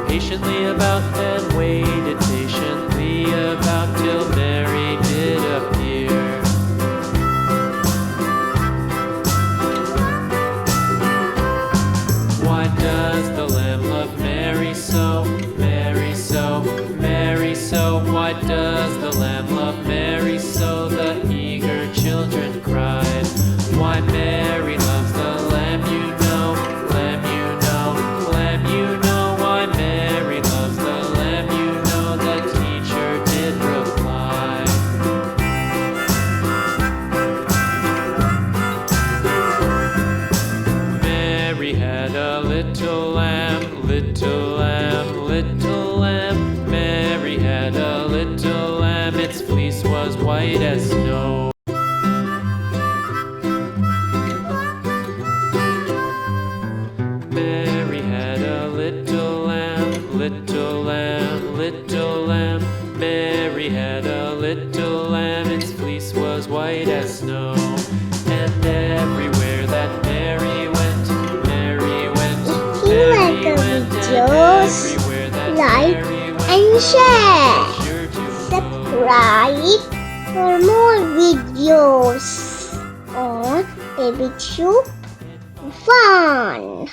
patiently about, and waited patiently about till Mary did appear. Why does the lamb love Mary so, Mary so, Mary so? Why does the lamb love Mary so? The eager children cried. Why Mary loves the lamb, you know, lamb, you know, lamb, you know. Why Mary loves the lamb, you know, the teacher did reply. Mary had a little lamb, little lamb, little lamb. Mary had a little lamb, its fleece was white as snow. Mary had a little lamb, little lamb, little lamb. Mary had a little lamb, its fleece was white as snow. And everywhere that Mary went, Mary went, Mary went, and everywhere that Mary went, and share. sure to Subscribe for more videos on Baby Tube Fun.